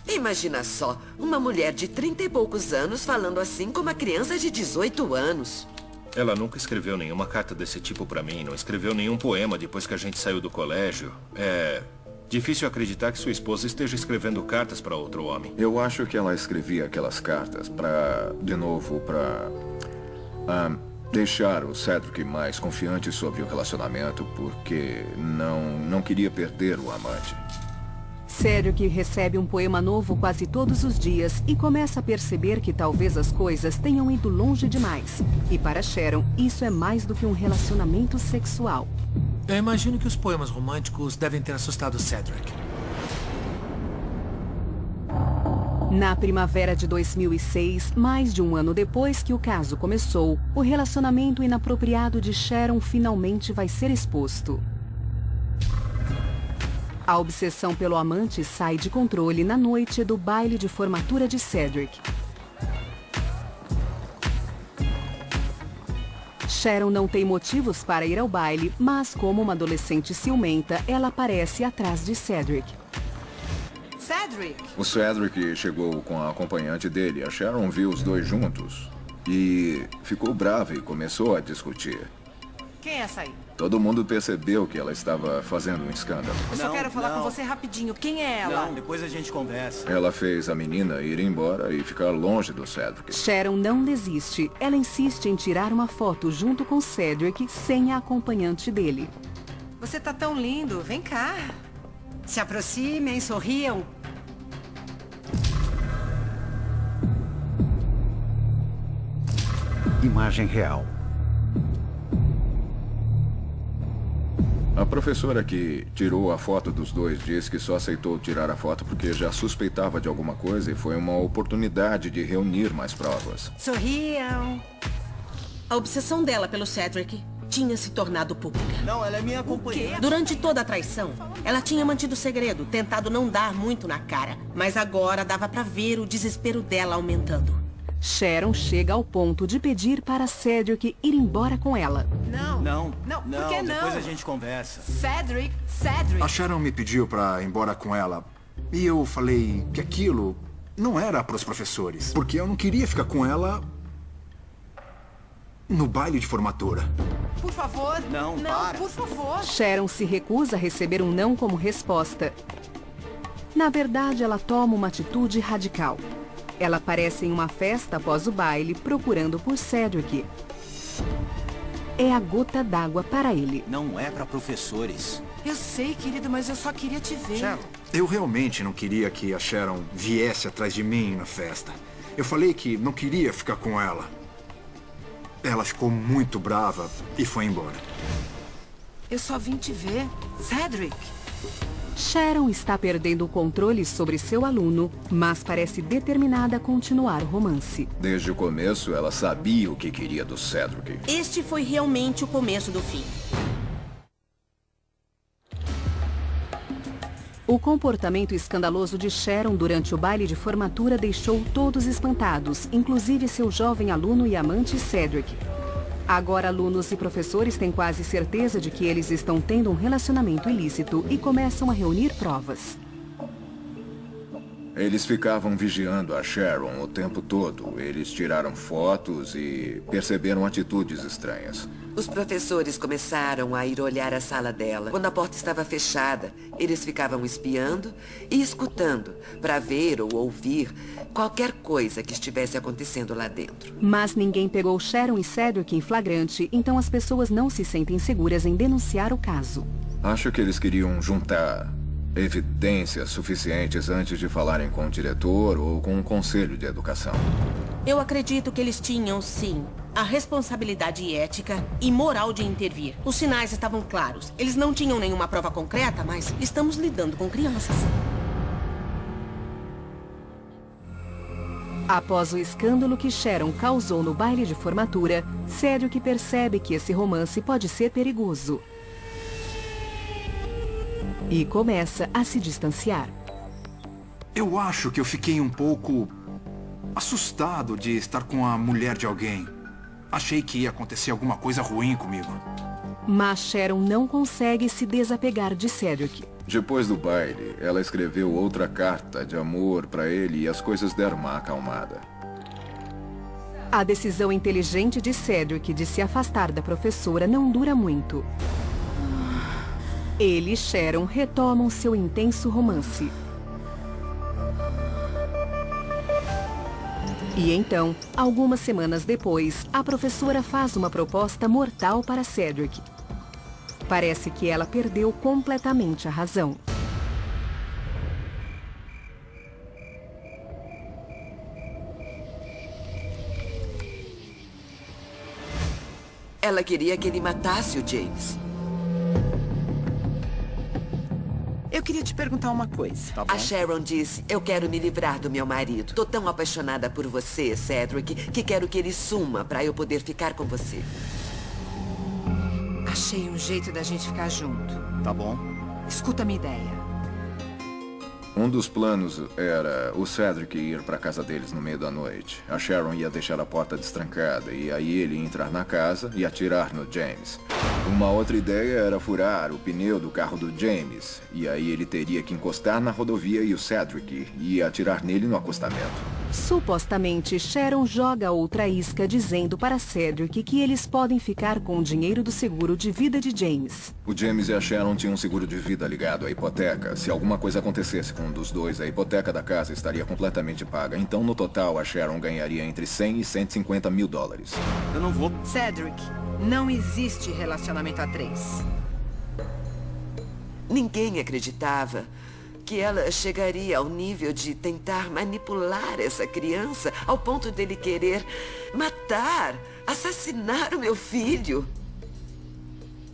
Imagina só, uma mulher de 30 e poucos anos falando assim com uma criança de 18 anos. Ela nunca escreveu nenhuma carta desse tipo pra mim, não escreveu nenhum poema depois que a gente saiu do colégio. É difícil acreditar que sua esposa esteja escrevendo cartas pra outro homem. Eu acho que ela escrevia aquelas cartas pra, de novo, pra deixar o Cedric mais confiante sobre o relacionamento, porque não queria perder o amante. Cedric recebe um poema novo quase todos os dias e começa a perceber que talvez as coisas tenham ido longe demais. E para Sharon, isso é mais do que um relacionamento sexual. Eu imagino que os poemas românticos devem ter assustado Cedric. Na primavera de 2006, mais de um ano depois que o caso começou, o relacionamento inapropriado de Sharon finalmente vai ser exposto. A obsessão pelo amante sai de controle na noite do baile de formatura de Cedric. Sharon não tem motivos para ir ao baile, mas como uma adolescente ciumenta, ela aparece atrás de Cedric. Cedric! O Cedric chegou com a acompanhante dele. A Sharon viu os dois juntos e ficou brava e começou a discutir. Quem é essa aí? Todo mundo percebeu que ela estava fazendo um escândalo. Eu só quero falar com você rapidinho. Quem é ela? Não, depois a gente conversa. Ela fez a menina ir embora e ficar longe do Cedric. Sharon não desiste. Ela insiste em tirar uma foto junto com Cedric sem a acompanhante dele. Você tá tão lindo. Vem cá. Se aproximem, sorriam. Imagem real. A professora que tirou a foto dos dois disse que só aceitou tirar a foto porque já suspeitava de alguma coisa e foi uma oportunidade de reunir mais provas. Sorriam. A obsessão dela pelo Cedric tinha se tornado pública. Não, ela é minha companheira. Durante toda a traição, ela tinha mantido o segredo, tentado não dar muito na cara. Mas agora dava pra ver o desespero dela aumentando. Sharon chega ao ponto de pedir para Cedric ir embora com ela. Não, por que não? depois a gente conversa. Cedric. A Sharon me pediu pra ir embora com ela. E eu falei que aquilo não era pros professores. Porque eu não queria ficar com ela no baile de formatura. Por favor. Não, para. Por favor. Sharon se recusa a receber um não como resposta. Na verdade, ela toma uma atitude radical. Ela aparece em uma festa após o baile, procurando por Cedric. É a gota d'água para ele. Não é pra professores. Eu sei, querido, mas eu só queria te ver. Sharon. Eu realmente não queria que a Sharon viesse atrás de mim na festa. Eu falei que não queria ficar com ela. Ela ficou muito brava e foi embora. Eu só vim te ver. Cedric. Sharon está perdendo o controle sobre seu aluno, mas parece determinada a continuar o romance. Desde o começo, ela sabia o que queria do Cedric. Este foi realmente o começo do fim. O comportamento escandaloso de Sharon durante o baile de formatura deixou todos espantados, inclusive seu jovem aluno e amante Cedric. Agora, alunos e professores têm quase certeza de que eles estão tendo um relacionamento ilícito e começam a reunir provas. Eles ficavam vigiando a Sharon o tempo todo. Eles tiraram fotos e perceberam atitudes estranhas. Os professores começaram a ir olhar a sala dela. Quando a porta estava fechada, eles ficavam espiando e escutando para ver ou ouvir qualquer coisa que estivesse acontecendo lá dentro. Mas ninguém pegou Sharon e Cedric em flagrante, então as pessoas não se sentem seguras em denunciar o caso. Acho que eles queriam juntar evidências suficientes antes de falarem com o diretor ou com o conselho de educação. Eu acredito que eles tinham, sim, a responsabilidade ética e moral de intervir. Os sinais estavam claros. Eles não tinham nenhuma prova concreta, mas estamos lidando com crianças. Após o escândalo que Sharon causou no baile de formatura, Cedric percebe que esse romance pode ser perigoso. E começa a se distanciar. Eu acho que eu fiquei um pouco assustado de estar com a mulher de alguém. Achei que ia acontecer alguma coisa ruim comigo. Mas Sharon não consegue se desapegar de Cedric. Depois do baile, ela escreveu outra carta de amor para ele e as coisas deram uma acalmada. A decisão inteligente de Cedric de se afastar da professora não dura muito. Ele e Sharon retomam seu intenso romance. E então, algumas semanas depois, a professora faz uma proposta mortal para Cedric. Parece que ela perdeu completamente a razão. Ela queria que ele matasse o James. Eu queria te perguntar uma coisa. A Sharon disse, eu quero me livrar do meu marido. Tô tão apaixonada por você, Cedric, que quero que ele suma pra eu poder ficar com você. Achei um jeito da gente ficar junto. Tá bom. Escuta a minha ideia. Um dos planos era o Cedric ir para casa deles no meio da noite. A Sharon ia deixar a porta destrancada e aí ele ia entrar na casa e atirar no James. Uma outra ideia era furar o pneu do carro do James. E aí ele teria que encostar na rodovia e o Cedric ia atirar nele no acostamento. Supostamente, Sharon joga outra isca dizendo para Cedric que eles podem ficar com o dinheiro do seguro de vida de James. O James e a Sharon tinham um seguro de vida ligado à hipoteca. Se alguma coisa acontecesse com um dos dois, a hipoteca da casa estaria completamente paga. Então, no total, a Sharon ganharia entre 100 e 150 mil dólares. Eu não vou... Cedric, não existe relacionamento a três. Ninguém acreditava que ela chegaria ao nível de tentar manipular essa criança ao ponto dele querer matar, assassinar o meu filho.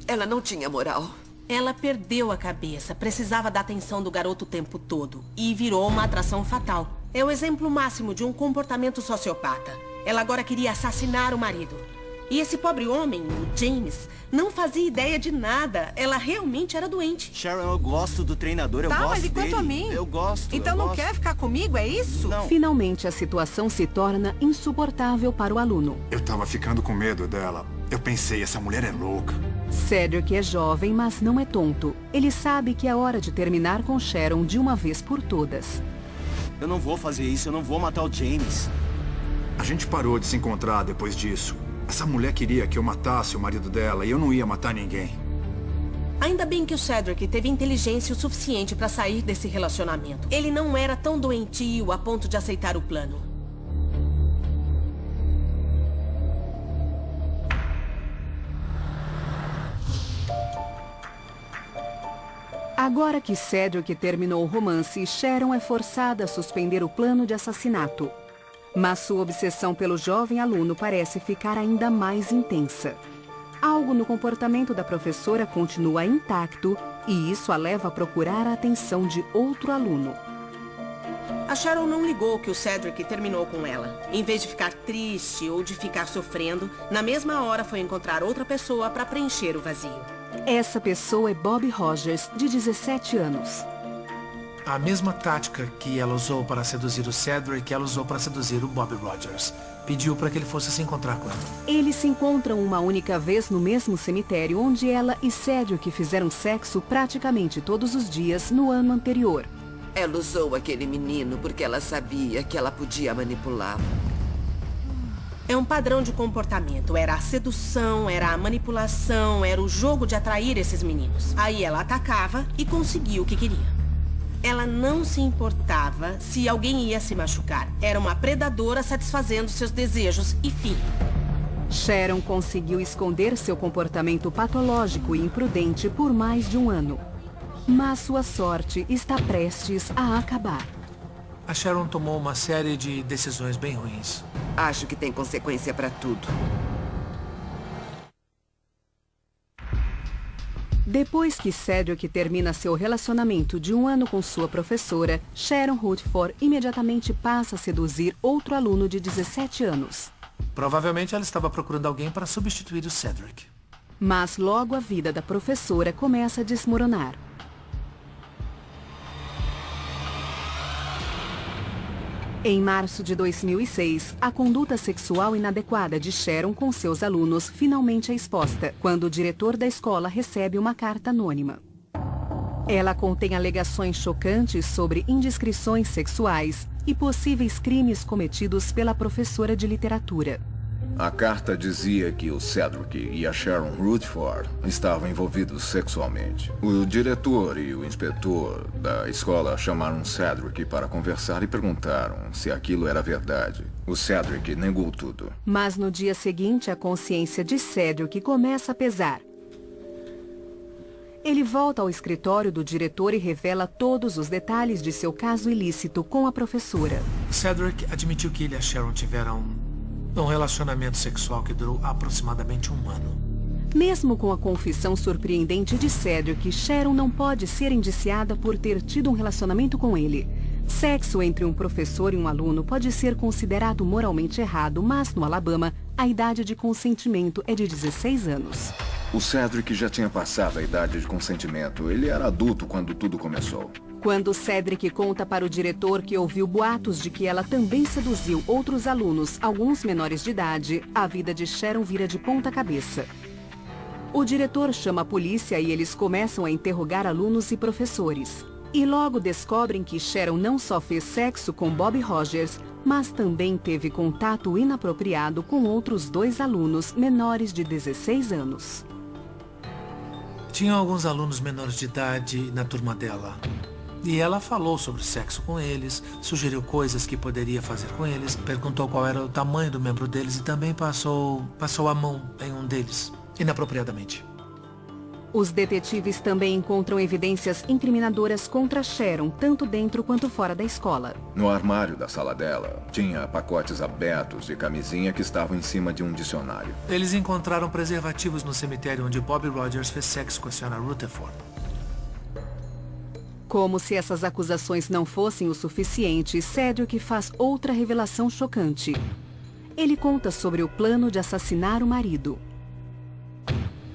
Ela não tinha moral. Ela perdeu a cabeça, precisava da atenção do garoto o tempo todo e virou uma atração fatal. É o exemplo máximo de um comportamento sociopata. Ela agora queria assassinar o marido. E esse pobre homem, o James, não fazia ideia de nada. Ela realmente era doente. Sharon, eu gosto do treinador, eu gosto dele. Tá, mas e quanto a mim? Eu gosto. Então não quer ficar comigo, é isso? Não. Finalmente, a situação se torna insuportável para o aluno. Eu tava ficando com medo dela. Eu pensei, essa mulher é louca. Cedric é jovem, mas não é tonto. Ele sabe que é hora de terminar com Sharon de uma vez por todas. Eu não vou fazer isso, eu não vou matar o James. A gente parou de se encontrar depois disso. Essa mulher queria que eu matasse o marido dela e eu não ia matar ninguém. Ainda bem que o Cedric teve inteligência o suficiente para sair desse relacionamento. Ele não era tão doentio a ponto de aceitar o plano. Agora que Cedric terminou o romance, Sharon é forçada a suspender o plano de assassinato. Mas sua obsessão pelo jovem aluno parece ficar ainda mais intensa. Algo no comportamento da professora continua intacto e isso a leva a procurar a atenção de outro aluno. A Sharon não ligou que o Cedric terminou com ela. Em vez de ficar triste ou de ficar sofrendo, na mesma hora foi encontrar outra pessoa para preencher o vazio. Essa pessoa é Bob Rogers, de 17 anos. A mesma tática que ela usou para seduzir o Cedric, ela usou para seduzir o Bob Rogers. Pediu para que ele fosse se encontrar com ela. Eles se encontram uma única vez no mesmo cemitério onde ela e Cedric fizeram sexo praticamente todos os dias no ano anterior. Ela usou aquele menino porque ela sabia que ela podia manipulá-lo. É um padrão de comportamento. Era a sedução, era a manipulação, era o jogo de atrair esses meninos. Aí ela atacava e conseguia o que queria. Ela não se importava se alguém ia se machucar. Era uma predadora satisfazendo seus desejos e fim. Sharon conseguiu esconder seu comportamento patológico e imprudente por mais de um ano. Mas sua sorte está prestes a acabar. A Sharon tomou uma série de decisões bem ruins. Acho que tem consequência para tudo. Depois que Cedric termina seu relacionamento de um ano com sua professora, Sharon Rutherford imediatamente passa a seduzir outro aluno de 17 anos. Provavelmente ela estava procurando alguém para substituir o Cedric. Mas logo a vida da professora começa a desmoronar. Em março de 2006, a conduta sexual inadequada de Sharon com seus alunos finalmente é exposta, quando o diretor da escola recebe uma carta anônima. Ela contém alegações chocantes sobre indiscrições sexuais e possíveis crimes cometidos pela professora de literatura. A carta dizia que o Cedric e a Sharon Rutherford estavam envolvidos sexualmente. O diretor e o inspetor da escola chamaram Cedric para conversar e perguntaram se aquilo era verdade. O Cedric negou tudo. Mas no dia seguinte, a consciência de Cedric começa a pesar. Ele volta ao escritório do diretor e revela todos os detalhes de seu caso ilícito com a professora. Cedric admitiu que ele e a Sharon tiveram um relacionamento sexual que durou aproximadamente um ano. Mesmo com a confissão surpreendente de Cedric, Sharon não pode ser indiciada por ter tido um relacionamento com ele. Sexo entre um professor e um aluno pode ser considerado moralmente errado, mas no Alabama, a idade de consentimento é de 16 anos. O Cedric já tinha passado a idade de consentimento. Ele era adulto quando tudo começou. Quando Cedric conta para o diretor que ouviu boatos de que ela também seduziu outros alunos, alguns menores de idade, a vida de Sharon vira de ponta cabeça. O diretor chama a polícia e eles começam a interrogar alunos e professores. E logo descobrem que Sharon não só fez sexo com Bob Rogers, mas também teve contato inapropriado com outros 2 alunos menores de 16 anos. Tinha alguns alunos menores de idade na turma dela. E ela falou sobre sexo com eles, sugeriu coisas que poderia fazer com eles, perguntou qual era o tamanho do membro deles e também passou a mão em um deles, inapropriadamente. Os detetives também encontram evidências incriminadoras contra Sharon, tanto dentro quanto fora da escola. No armário da sala dela, tinha pacotes abertos de camisinha que estavam em cima de um dicionário. Eles encontraram preservativos no cemitério onde Bob Rogers fez sexo com a Sra. Rutherford. Como se essas acusações não fossem o suficiente, Cedric faz outra revelação chocante. Ele conta sobre o plano de assassinar o marido.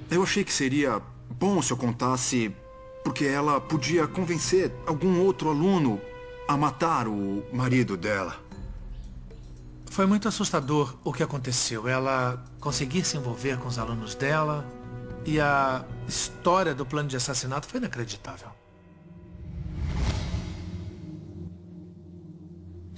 Eu achei que seria bom se eu contasse, porque ela podia convencer algum outro aluno a matar o marido dela. Foi muito assustador o que aconteceu. Ela conseguir se envolver com os alunos dela e a história do plano de assassinato foi inacreditável.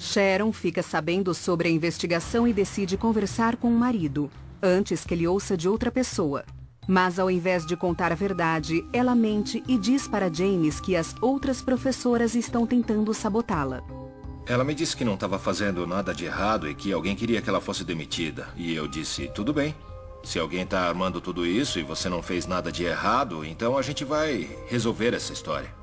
Sharon fica sabendo sobre a investigação e decide conversar com o marido, antes que ele ouça de outra pessoa. Mas ao invés de contar a verdade, ela mente e diz para James que as outras professoras estão tentando sabotá-la. Ela me disse que não estava fazendo nada de errado e que alguém queria que ela fosse demitida. E eu disse, tudo bem. Se alguém está armando tudo isso e você não fez nada de errado, então a gente vai resolver essa história.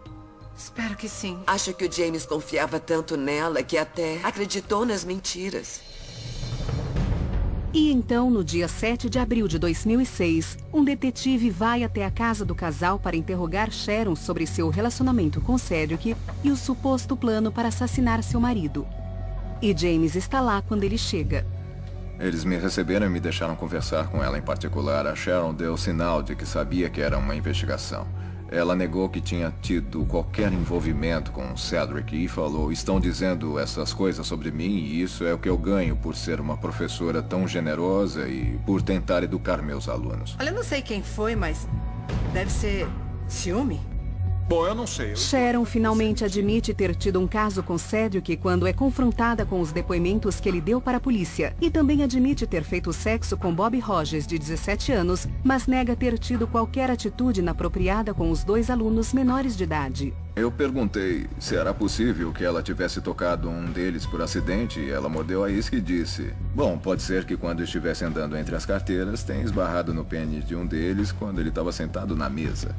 Espero que sim. Acho que o James confiava tanto nela que até acreditou nas mentiras. E então, no dia 7 de abril de 2006, um detetive vai até a casa do casal para interrogar Sharon sobre seu relacionamento com Cedric e o suposto plano para assassinar seu marido. E James está lá quando ele chega. Eles me receberam e me deixaram conversar com ela em particular. A Sharon deu sinal de que sabia que era uma investigação. Ela negou que tinha tido qualquer envolvimento com o Cedric e falou, estão dizendo essas coisas sobre mim e isso é o que eu ganho por ser uma professora tão generosa e por tentar educar meus alunos. Olha, eu não sei quem foi, mas deve ser ciúme. Bom, eu não sei. Sharon finalmente admite ter tido um caso com Cedric quando é confrontada com os depoimentos que ele deu para a polícia. E também admite ter feito sexo com Bob Rogers, de 17 anos, mas nega ter tido qualquer atitude inapropriada com os 2 alunos menores de idade. Eu perguntei se era possível que ela tivesse tocado um deles por acidente e ela mordeu a isca e disse, bom, pode ser que quando estivesse andando entre as carteiras tenha esbarrado no pênis de um deles quando ele estava sentado na mesa.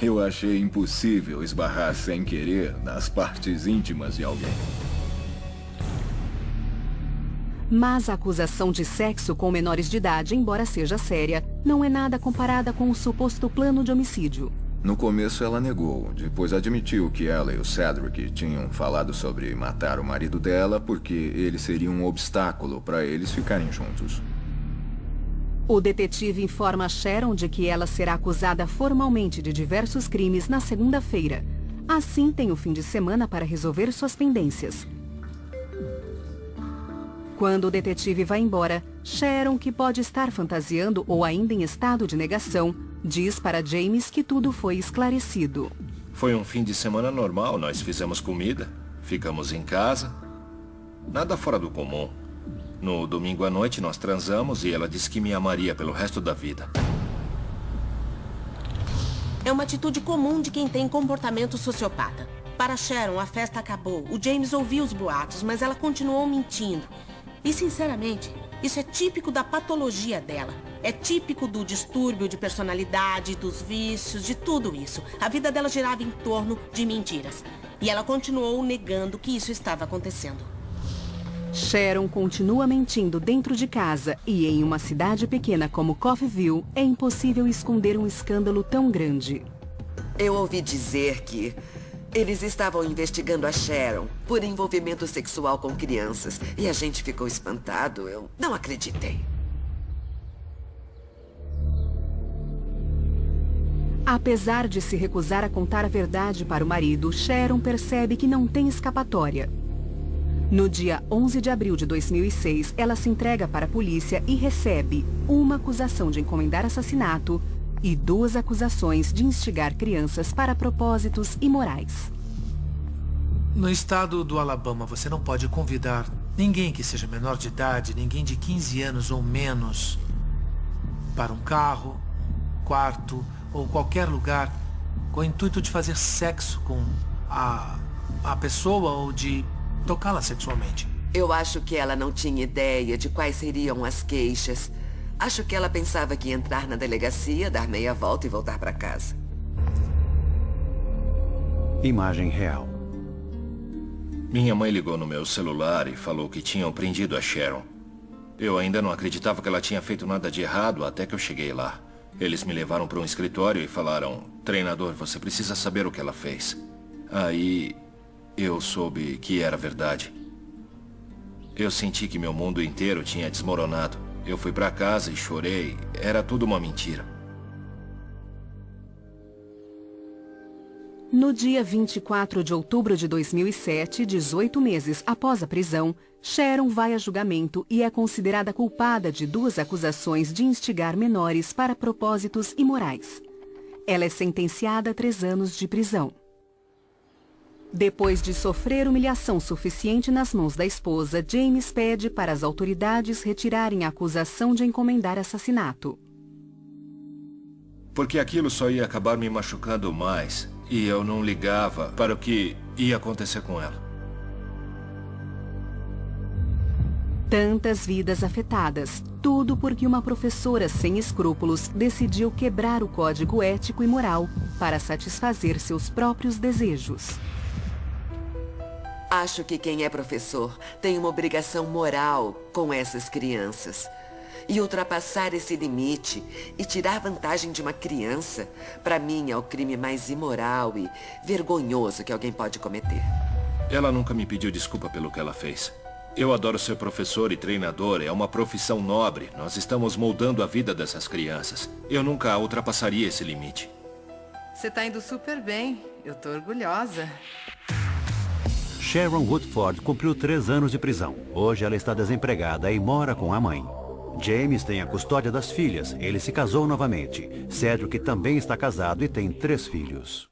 Eu achei impossível esbarrar sem querer nas partes íntimas de alguém. Mas a acusação de sexo com menores de idade, embora seja séria, não é nada comparada com o suposto plano de homicídio. No começo ela negou, depois admitiu que ela e o Cedric tinham falado sobre matar o marido dela porque ele seria um obstáculo para eles ficarem juntos. O detetive informa a Sharon de que ela será acusada formalmente de diversos crimes na segunda-feira. Assim, tem o fim de semana para resolver suas pendências. Quando o detetive vai embora, Sharon, que pode estar fantasiando ou ainda em estado de negação, diz para James que tudo foi esclarecido. Foi um fim de semana normal, nós fizemos comida, ficamos em casa, nada fora do comum. No domingo à noite nós transamos e ela disse que me amaria pelo resto da vida. É uma atitude comum de quem tem comportamento sociopata. Para Sharon, a festa acabou. O James ouviu os boatos, mas ela continuou mentindo. E, sinceramente, isso é típico da patologia dela. É típico do distúrbio de personalidade, dos vícios, de tudo isso. A vida dela girava em torno de mentiras. E ela continuou negando que isso estava acontecendo. Sharon continua mentindo dentro de casa e em uma cidade pequena como Coffeyville, é impossível esconder um escândalo tão grande. Eu ouvi dizer que eles estavam investigando a Sharon por envolvimento sexual com crianças e a gente ficou espantado. Eu não acreditei. Apesar de se recusar a contar a verdade para o marido, Sharon percebe que não tem escapatória. No dia 11 de abril de 2006, ela se entrega para a polícia e recebe uma acusação de encomendar assassinato e 2 acusações de instigar crianças para propósitos imorais. No estado do Alabama, você não pode convidar ninguém que seja menor de idade, ninguém de 15 anos ou menos, para um carro, quarto ou qualquer lugar com o intuito de fazer sexo com a pessoa ou de tocá-la sexualmente. Eu acho que ela não tinha ideia de quais seriam as queixas. Acho que ela pensava que ia entrar na delegacia, dar meia volta e voltar para casa. Imagem real. Minha mãe ligou no meu celular e falou que tinham prendido a Sharon. Eu ainda não acreditava que ela tinha feito nada de errado até que eu cheguei lá. Eles me levaram para um escritório e falaram: treinador, você precisa saber o que ela fez. Aí eu soube que era verdade. Eu senti que meu mundo inteiro tinha desmoronado. Eu fui para casa e chorei. Era tudo uma mentira. No dia 24 de outubro de 2007, 18 meses após a prisão, Sharon vai a julgamento e é considerada culpada de 2 acusações de instigar menores para propósitos imorais. Ela é sentenciada a 3 anos de prisão. Depois de sofrer humilhação suficiente nas mãos da esposa, James pede para as autoridades retirarem a acusação de encomendar assassinato. Porque aquilo só ia acabar me machucando mais. E eu não ligava para o que ia acontecer com ela. Tantas vidas afetadas, tudo porque uma professora sem escrúpulos decidiu quebrar o código ético e moral para satisfazer seus próprios desejos. Acho que quem é professor tem uma obrigação moral com essas crianças. E ultrapassar esse limite e tirar vantagem de uma criança, para mim, é o crime mais imoral e vergonhoso que alguém pode cometer. Ela nunca me pediu desculpa pelo que ela fez. Eu adoro ser professor e treinador, é uma profissão nobre. Nós estamos moldando a vida dessas crianças. Eu nunca ultrapassaria esse limite. Você tá indo super bem. Eu tô orgulhosa. Sharon Woodford cumpriu 3 anos de prisão. Hoje ela está desempregada e mora com a mãe. James tem a custódia das filhas. Ele se casou novamente. Cedric também está casado e tem 3 filhos.